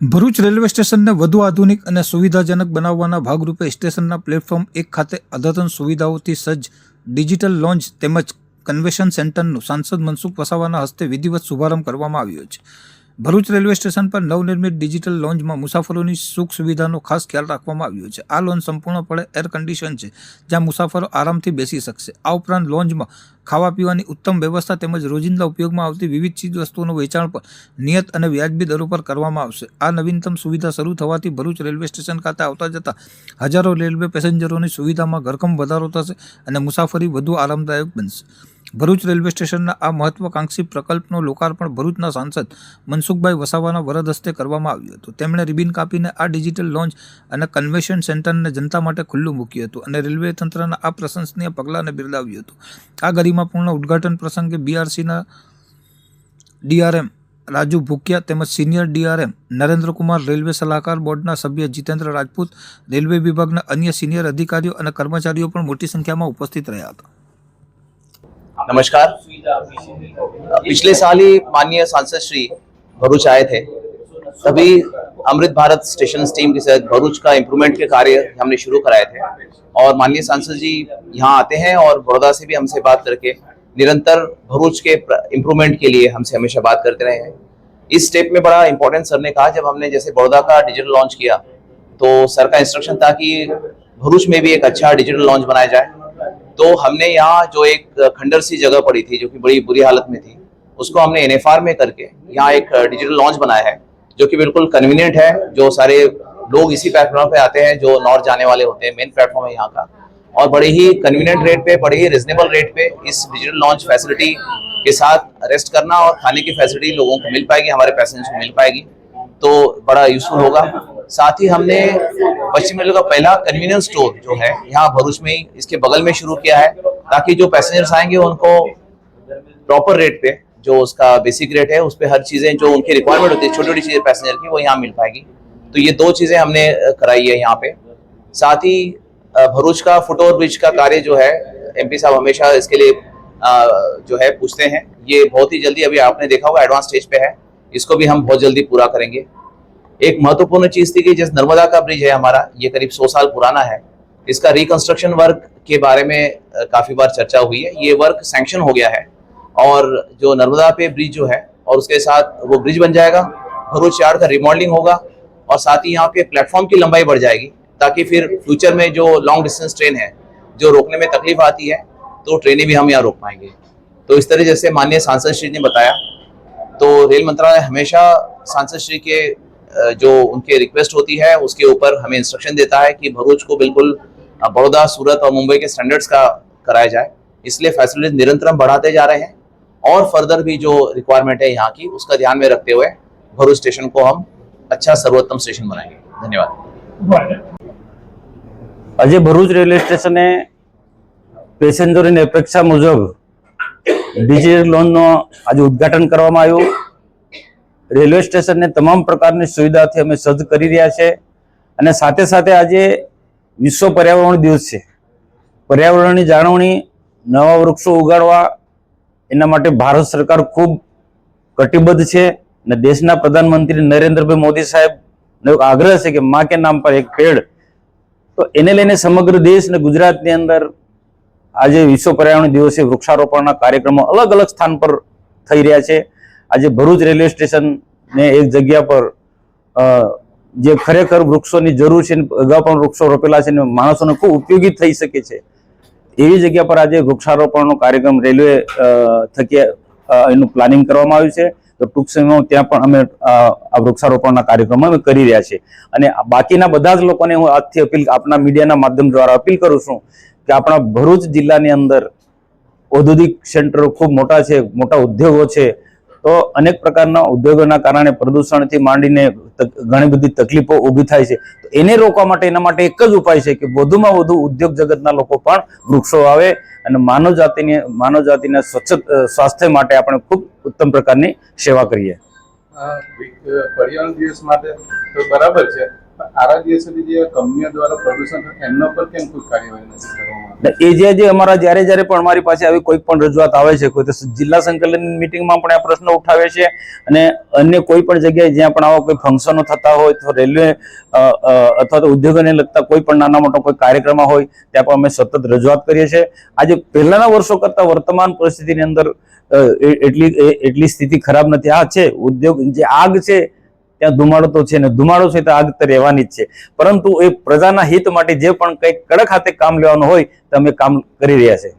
Bharuch railway સ્ટેશનને વધુ આધુનિક અને સુવિધાજનક બનાવવાના ભાગરૂપે સ્ટેશનના પ્લેટફોર્મ 1 ખાતે અદ્યતન સુવિધાઓથી સજ્જ ડિજિટલ લોન્જ તેમજ કન્વેન્શન સેન્ટરનું સાંસદ મનસુખ વસાવાના હસ્તે વિધિવત શુભારંભ કરવામાં આવ્યો છે। ભરૂચ રેલવે સ્ટેશન પર નવનિર્મિત ડિજિટલ લોન્જમાં મુસાફરોની સુખ સુવિધાનો ખાસ ખ્યાલ રાખવામાં આવ્યો છે। આ લોન્જ સંપૂર્ણપણે એર કન્ડિશન છે, જ્યાં મુસાફરો આરામથી બેસી શકશે। આ ઉપરાંત લોન્જમાં ખાવા પીવાની ઉત્તમ વ્યવસ્થા તેમજ રોજિંદા ઉપયોગમાં આવતી વિવિધ ચીજ વસ્તુઓનું વેચાણ પણ નિયત અને વ્યાજબી દરો પર કરવામાં આવશે। આ નવીનતમ સુવિધા શરૂ થવાથી ભરૂચ રેલવે સ્ટેશન ખાતે આવતા જતા હજારો રેલવે પેસેન્જરોની સુવિધામાં ધરખમ વધારો થશે અને મુસાફરી વધુ આરામદાયક બનશે। ભરૂચ રેલવે સ્ટેશનના આ મહત્વાકાંક્ષી પ્રકલ્પનો લોકાર્પણ ભરૂચના સાંસદ મનસુખભાઈ વસાવાના વરદ હસ્તે કરવામાં આવ્યું હતું। તેમણે રિબિન કાપીને આ ડિજિટલ લોન્જ અને કન્વેન્શન સેન્ટરને જનતા માટે ખુલ્લું મૂક્યું હતું અને રેલવે તંત્રના આ પ્રશંસનીય પગલાંને બિરદાવ્યું હતું। આ ગરિમાપૂર્ણ ઉદ્ઘાટન પ્રસંગે બીઆરસીના ડીઆરએમ રાજુ ભૂકિયા તેમજ સિનિયર ડીઆરએમ નરેન્દ્રકુમાર, રેલવે સલાહકાર બોર્ડના સભ્ય જીતેન્દ્ર રાજપૂત, રેલવે વિભાગના અન્ય સિનિયર અધિકારીઓ અને કર્મચારીઓ પણ મોટી संख्या में उपस्थित रहा था। नमस्कार। पिछले साल ही माननीय सांसद श्री भरूच आए थे, तभी अमृत भारत स्टेशन टीम के साथ भरूच का इम्प्रूवमेंट के कार्य हमने शुरू कराए थे और माननीय सांसद जी यहाँ आते हैं और बड़ौदा से भी हमसे बात करके निरंतर भरूच के इम्प्रूवमेंट के लिए हमसे हमेशा बात करते रहे हैं। इस स्टेप में बड़ा इंपॉर्टेंट सर ने कहा, जब हमने जैसे बड़ौदा का डिजिटल लॉन्च किया तो सर का इंस्ट्रक्शन था कि भरूच में भी एक अच्छा डिजिटल लॉन्च बनाया जाए। तो हमने यहाँ जो एक खंडर सी जगह पड़ी थी जो कि बड़ी बुरी हालत में थी, उसको हमने एनएफआर में करके यहाँ एक डिजिटल लॉन्च बनाया है जो कि बिल्कुल कन्वीनियंट है। जो सारे लोग इसी प्लेटफॉर्म पे आते हैं जो नॉर्थ जाने वाले होते हैं, मेन प्लेटफॉर्म है यहाँ का, और बड़े ही कन्वीनियंट रेट पे, बड़े ही रिजनेबल रेट पे इस डिजिटल लॉन्च फैसिलिटी के साथ रेस्ट करना और खाने की फैसिलिटी लोगों को मिल पाएगी, हमारे पैसेंजर्स को मिल पाएगी, तो बड़ा यूजफुल होगा। साथ ही हमने पश्चिम रेलवे का पहला कन्वीनियंस स्टोर जो है यहाँ भरूच में ही इसके बगल में शुरू किया है, ताकि जो पैसेंजर्स आएंगे उनको प्रॉपर रेट पे, जो उसका बेसिक रेट है, उस पे हर चीजें जो उनकी रिक्वायरमेंट होती है, छोटी छोटी चीजें पैसेंजर की, वो यहाँ मिल पाएगी। तो ये दो चीजें हमने कराई है यहाँ पे। साथ ही भरूच का फुटओवर ब्रिज का कार्य जो है, एमपी साहब हमेशा इसके लिए जो है पूछते हैं, ये बहुत ही जल्दी, अभी आपने देखा होगा एडवांस स्टेज पे है, इसको भी हम बहुत जल्दी पूरा करेंगे। एक महत्वपूर्ण चीज थी कि जैसे नर्मदा का ब्रिज है हमारा, ये करीब 100 साल पुराना है, इसका रिकंस्ट्रक्शन वर्क के बारे में काफी बार चर्चा हुई है। ये वर्क सैंक्शन हो गया है और जो नर्मदा पे ब्रिज जो है और उसके साथ वो ब्रिज बन जाएगा, भरूच यार्ड का रिमॉडलिंग होगा और साथ ही यहाँ पे प्लेटफॉर्म की लंबाई बढ़ जाएगी, ताकि फिर फ्यूचर में जो लॉन्ग डिस्टेंस ट्रेन है जो रोकने में तकलीफ आती है, तो ट्रेनें भी हम यहाँ रोक पाएंगे। तो इस तरह जैसे माननीय सांसद श्री ने बताया, तो रेल मंत्रालय हमेशा सांसद श्री के जो उनके रिक्वेस्ट होती है उसके ऊपर हमें इंस्ट्रक्शन देता है कि भरूच को बिल्कुल बड़ौदा, सूरत और मुंबई के स्टैंडर्ड्स का कराया जाए। इसलिए फैसिलिटीज निरंतर हम बढ़ाते जा रहे हैं और फर्दर भी जो रिक्वायरमेंट है यहाँ की, उसका ध्यान में रखते हुए भरूच स्टेशन को हम अच्छा सर्वोत्तम स्टेशन बनाएंगे। धन्यवाद। आज भरूच रेलवे स्टेशन पेसेंजरों की अपेक्षा मुजब डिजिटल लॉन्च आज उद्घाटन करवामां आव्युं। रेलवे स्टेशन ने तमाम प्रकार की सुविधा थी अमे सज्ज करी रह्या छे अने साथे साथे आज विश्व पर्यावरण दिवस है। पर्यावरण की जाणवणी, नवा वृक्षो उगाड़वा एना माटे भारत सरकार खूब कटिबद्ध है। देशना प्रधानमंत्री नरेंद्रभाई मोदी साहेब आग्रह है कि माँ के नाम पर एक पेड़, तो एने लईने समग्र देश ने गुजरात ની અંદર आज विश्व पर्यावरण दिवसे वृक्षारोपण कार्यक्रमों अलग अलग स्थान पर थई रह्या छे। आज भरूच रेलवे स्टेशन ने एक जगह पर जे खरेखर वृक्षों की जरूर है, अगाऊ पण वृक्षो रोपेला है, माणसों खूब उपयोगी थई शके छे, एवी जगह पर आज वृक्षारोपण कार्यक्रम रेलवे थकी एनु प्लानिंग करवामां आव्युं छे। तो टूंक समयमां त्यां पण अमे आ वृक्षारोपण कार्यक्रम अमे करी रह्या छीए अने बाकीना बधा ज लोकोने हुं आजथी अपील आपना मीडियाना माध्यम द्वारा अपील करूं छुं कि आपणा भरूच जिल्लानी अंदर औद्योगिक सेंटरो खूब मोटा छे, मोटा उद्योगो छे, तो अनेक प्रकारना उद्योगोना कारणे प्रदूषणथी मांडीने घणी बधी तकलीफो ऊभी थाय छे। तो एने रोकवा माटे एना माटे एक ज उपाय छे कि वधुमां वधु उद्योग जगतना लोको पण वृक्षो वावे અને માનવ જાતિના સ્વચ્છ સ્વાસ્થ્ય માટે આપણે ખૂબ ઉત્તમ પ્રકારની સેવા કરીએ। પર્યાવરણ દિવસ માટે તો બરાબર છે, આરા દિવસે જે કંપનીઓ દ્વારા પ્રદૂષણ એમના પર કેમ કોઈ કાર્યવાહી નથી કરવામાં? એ જે અમારા જ્યારે પણ અમારી પાસે આવી કોઈ પણ રજૂઆત આવે છે, કોઈ તો જિલ્લા સંકલન મીટિંગમાં પણ આ પ્રશ્ન ઉઠાવે છે, અને અન્ય કોઈ પણ જગ્યાએ જ્યાં પણ આવા કોઈ ફંક્શનો થતા હોય તો રેલવે અથવા તો ઉદ્યોગોને લગતા કોઈ પણ નાના મોટા કોઈ કાર્યક્રમ હોય ત્યાં પણ અમે સતત રજૂઆત કરીએ છીએ. આજે પહેલાના વર્ષો કરતા વર્તમાન પરિસ્થિતિની અંદર એટલી સ્થિતિ ખરાબ નથી. આ છે ઉદ્યોગ, જે આગ છે ત્યાં ધુમાડો તો છે ને, ધુમાડો છે તો આગ તો રહેવાની જ છે, પરંતુ એ પ્રજાના હિત માટે જે પણ કંઈક કડક હાથે કામ લેવાનું હોય તો અમે કામ કરી રહ્યા છે.